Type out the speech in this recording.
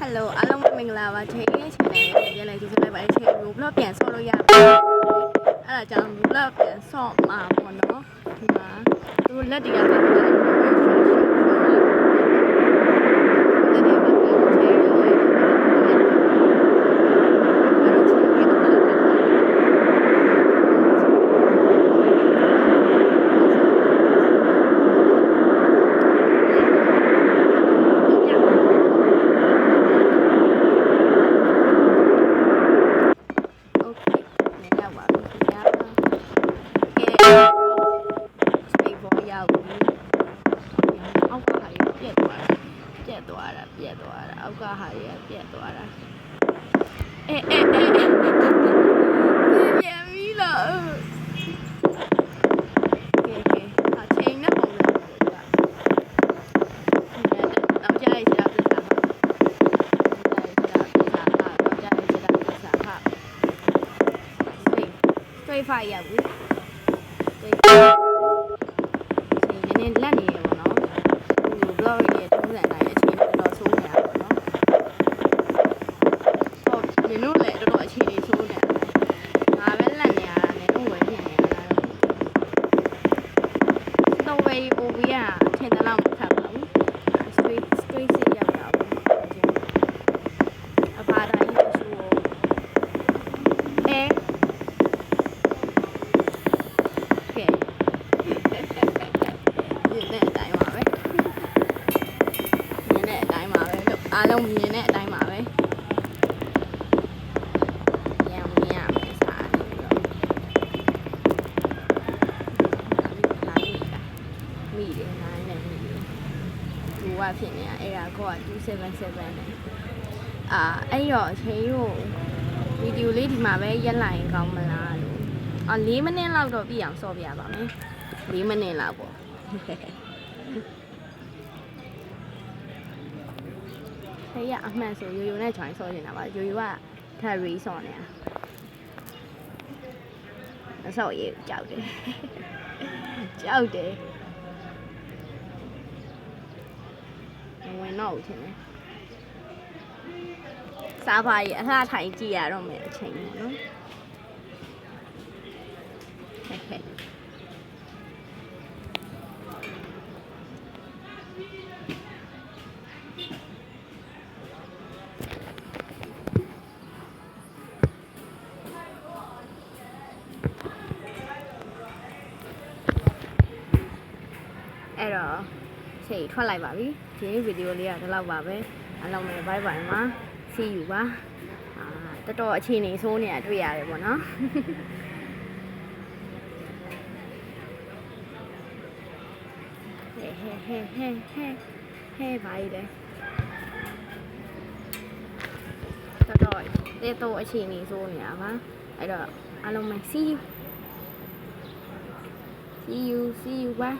Hello အားလုံးမင်္ဂလာပါချိန်ချင်းနဲ့ပြန်လဲကြည့်စလိုက်ပါချိန် Roblox ပြန်ဆော့လို့ရပါတယ်အဲ့ဒါကြောင့် Roblox ပြန်ဆော့မှာပေါ့နော်ဒီမှာသူလက်တရားပါအောက်ကဟာရပြက်သွားတာအေးပြန်ပြီလားကဲအချိန်နဲ့ပုံစံတော့ကြာရည်စားပြစားStraight fire ရဘူးချိန်နည်းနည်းလက်နေရပါတော့ဒီ blog ရဲ့ထုံးစံတိုင်းအချိန်တော့ဆိုးနေတာပေါ့နော်ဟုတ်ဒီလိုလေတော်တော်အချိန်လေးဆိုးနေတာငါပဲလက်နေရတာလည်းတော့ဝယ်ဖြစ်နေတာတော့ဝယ် OB ကအချိန်တလောက်မခတ်ပါဘူး straight စစ်ရောက်တာပေါ့အဖာတိုင်းရှိုးကဲအားလုံးမြင်တဲ့အတိုင်းပါပဲညံမရမယ်စားနေတော့မိတယ်နိုင်တယ်မိတယ်ဘူကဖြစ်နေတာအဲ့ဒါကောက277နဲ့အဲ့တော့အချိန်ကိုဗီဒီယိုလေးဒီမှာပဲရက်လိုက်ရင်ကောင်းမလားလို့4မိနစ်လောက်တော့ပြအောင်စော့ပြပါမယ်4မိနစ်လောက်ပေါ့ဖေးရအမှန်ဆိုရိုးရိုးနဲ့ join ဆော့နေတာပါရိုးရိုးကထပ် re ဆော့နေတာအဆော့ရေးကြောက်တယ်ဝင်တော့ဦးချင်းတယ်စားပါရအလှထိုင်ကြည့်ရတော့မယ်အချိန်ပေါ့နော်အဲ့တော့ချိန်ထွက်လိုက်ပါပြီဒီဗီဒီယိုလေးကဒီလောက်ပါပဲအားလုံးပဲ bye bye ပါ see you ပါတော်တော်အခြေအနေဆိုးနေတာတွေ့ရတယ်ပေါ့နော်ဟဲဘာကြီးလဲတော်တော်အခြေအနေဆိုးနေတာပါအဲ့တော့အားလုံးပဲ see you bye